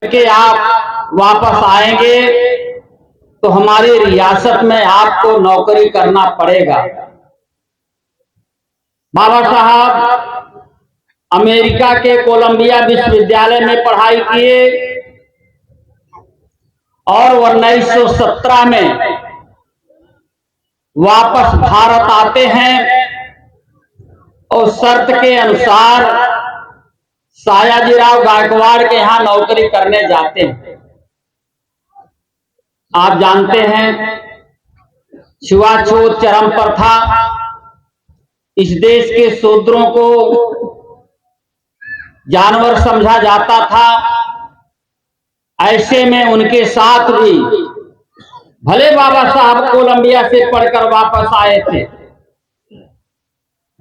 के आप वापस आएंगे तो हमारी रियासत में आपको नौकरी करना पड़ेगा। बाबा साहब अमेरिका के कोलंबिया विश्वविद्यालय में पढ़ाई किए और 1917 में वापस भारत आते हैं और शर्त के अनुसार सयाजीराव गायकवाड़ के यहां नौकरी करने जाते हैं। आप जानते हैं छुआछूत चरम पर था। इस देश के शूद्रों को जानवर समझा जाता था। ऐसे में उनके साथ भी भले बाबा साहब कोलंबिया से पढ़कर वापस आए थे,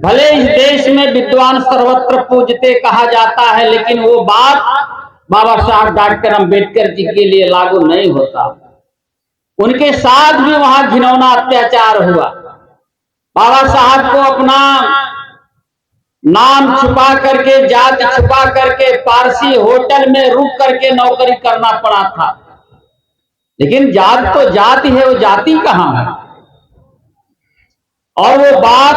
भले इस देश में विद्वान सर्वत्र पूजते कहा जाता है, लेकिन वो बात बाबा साहब डॉक्टर अंबेडकर जी के लिए लागू नहीं होता। उनके साथ भी वहां घिनौना अत्याचार हुआ। बाबा साहब को अपना नाम छुपा करके, जाति छुपा करके पारसी होटल में रुक करके नौकरी करना पड़ा था। लेकिन जात तो जाति है, वो जाति कहां है? और वो बात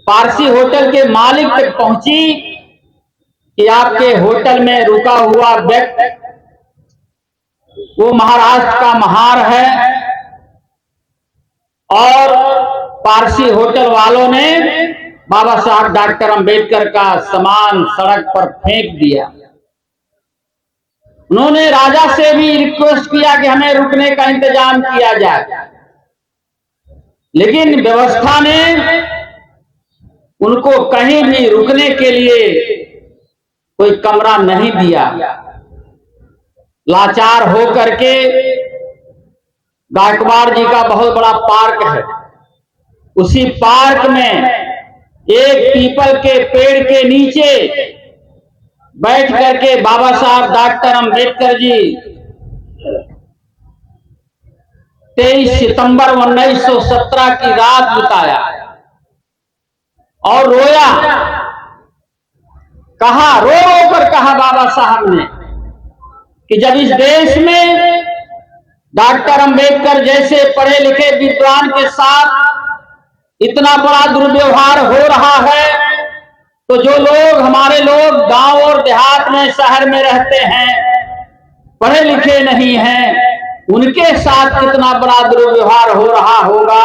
पारसी होटल के मालिक तक पहुंची कि आपके होटल में रुका हुआ व्यक्ति वो महाराष्ट्र का महार है और पारसी होटल वालों ने बाबा साहब डॉक्टर अंबेडकर का सामान सड़क पर फेंक दिया। उन्होंने राजा से भी रिक्वेस्ट किया कि हमें रुकने का इंतजाम किया जाए, लेकिन व्यवस्था ने उनको कहीं भी रुकने के लिए कोई कमरा नहीं दिया। लाचार हो करके गायकवाड़ जी का बहुत बड़ा पार्क है, उसी पार्क में एक पीपल के पेड़ के नीचे बैठ करके बाबा साहब डॉक्टर अंबेडकर जी 23 सितंबर 1917 की रात बिताया और रोया। कहा, रो रो कर कहा बाबा साहब ने कि जब इस देश में डॉक्टर अंबेडकर जैसे पढ़े लिखे विद्वान के साथ इतना बड़ा दुर्व्यवहार हो रहा है, तो जो लोग हमारे लोग गांव और देहात में शहर में रहते हैं, पढ़े लिखे नहीं हैं, उनके साथ कितना बड़ा दुर्व्यवहार हो रहा होगा,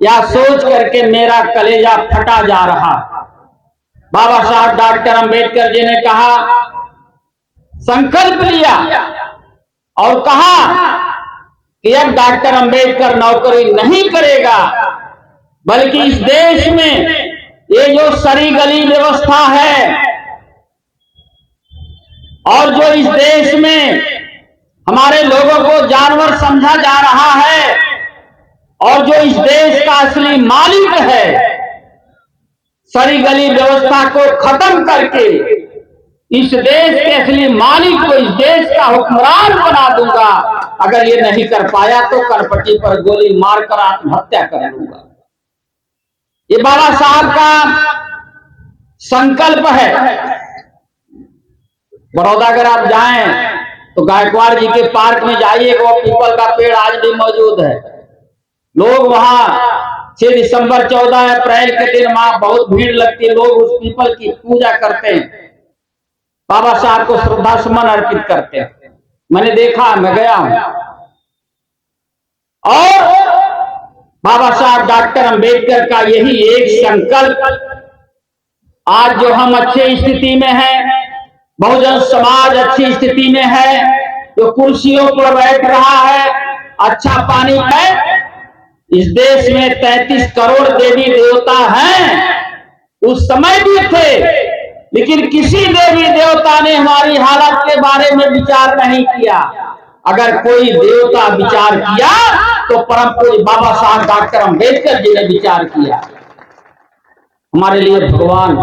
या सोच करके मेरा कलेजा फटा जा रहा। बाबा साहब डॉक्टर अंबेडकर जी ने कहा, संकल्प लिया और कहा कि अब डॉक्टर अंबेडकर नौकरी नहीं करेगा, बल्कि इस देश में ये जो सरी गली व्यवस्था है और जो इस देश में हमारे लोगों को जानवर समझा जा रहा है और जो इस देश का असली मालिक है, सरी गली व्यवस्था को खत्म करके इस देश के असली मालिक को इस देश का हुक्मरान बना दूंगा। अगर ये नहीं कर पाया तो कनपट्टी पर गोली मारकर आत्महत्या कर लूंगा। ये बाबा साहब का संकल्प है। बड़ौदा अगर आप जाएं तो गायकवाड़ जी के पार्क में जाइए, वो पीपल का पेड़ आज भी मौजूद है। लोग वहां 6 दिसंबर 14 अप्रैल के दिन वहां बहुत भीड़ लगती है। लोग उस पीपल की पूजा करते हैं, बाबा साहब को श्रद्धा सुमन अर्पित करते हैं। मैंने देखा, मैं गया हूं। और बाबा साहब डॉक्टर अंबेडकर का यही एक संकल्प, आज जो हम अच्छी स्थिति में हैं, बहुजन समाज अच्छी स्थिति में है, जो कुर्सियों पर बैठ रहा है, अच्छा पानी है। इस देश में 33 करोड़ देवी देवता हैं, उस समय भी थे, लेकिन किसी देवी देवता ने हमारी हालत के बारे में विचार नहीं किया। अगर कोई देवता विचार किया तो परम पूज्य बाबा साहब डॉक्टर अंबेडकर जी ने विचार किया। हमारे लिए भगवान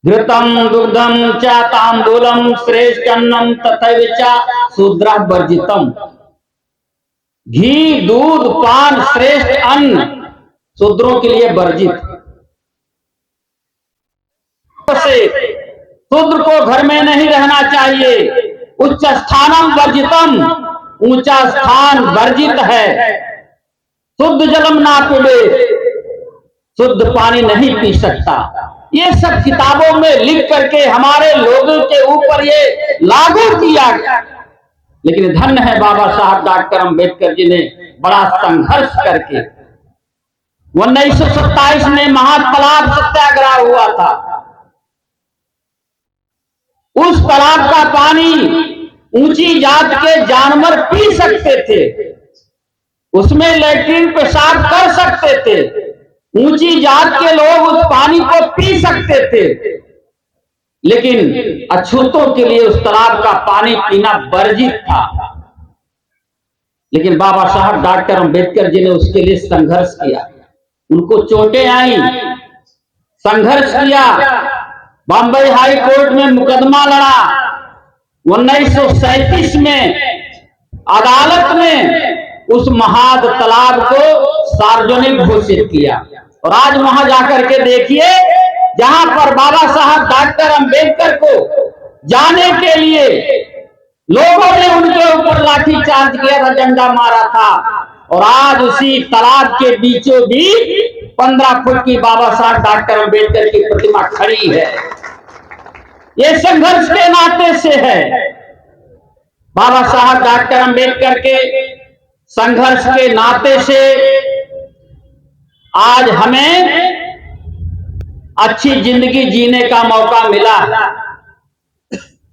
घृतम दुग्धम च तांबूलम श्रेष्ठन्नम तथैव च शूद्र वर्जितम। घी, दूध, पान श्रेष्ठ अन्न शूद्रों के लिए वर्जित। शूद्र को घर में नहीं रहना चाहिए। उच्च स्थानम वर्जितम, ऊंचा स्थान वर्जित है। शुद्ध जलम ना पीबे, शुद्ध पानी नहीं पी सकता। ये सब किताबों में लिख करके हमारे लोगों के ऊपर ये लागू किया गया। लेकिन धन्य है बाबा साहब डॉक्टर अंबेडकर जी ने बड़ा संघर्ष करके 1927 में महातालाब सत्याग्रह हुआ था। उस तालाब का पानी ऊंची जात के जानवर पी सकते थे, उसमें लैट्रिन पेशाब कर सकते थे, ऊंची जात के लोग उस पानी को पी सकते थे। लेकिन अछूतों के लिए उस तालाब का पानी पीना वर्जित था। लेकिन बाबा साहब डॉक्टर अंबेडकर जी ने उसके लिए संघर्ष किया। उनको चोटें आई, संघर्ष किया, बॉम्बे हाई कोर्ट में मुकदमा लड़ा। 1937 में अदालत ने उस महाद तालाब को सार्वजनिक घोषित किया। और आज वहां जाकर के देखिए, जहां पर बाबा साहब डॉक्टर अंबेडकर को जाने के लिए लोगों ने उनके ऊपर लाठी चार्ज किया था, डंडा मारा था। और आज उसी तालाब के बीचों बीच 15 फुट की बाबा साहब डॉक्टर अंबेडकर की प्रतिमा खड़ी है। ये संघर्ष के नाते से है। बाबा साहब डॉक्टर अंबेडकर के संघर्ष के नाते से आज हमें अच्छी जिंदगी जीने का मौका मिला।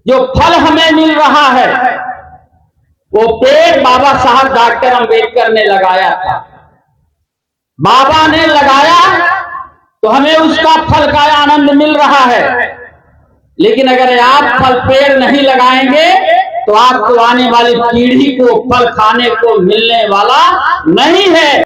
जो फल हमें मिल रहा है वो पेड़ बाबा साहब डॉक्टर अंबेडकर ने लगाया था। बाबा ने लगाया तो हमें उसका फल का आनंद मिल रहा है। लेकिन अगर आप फल पेड़ नहीं लगाएंगे तो आपको आने वाली पीढ़ी को फल खाने को मिलने वाला नहीं है।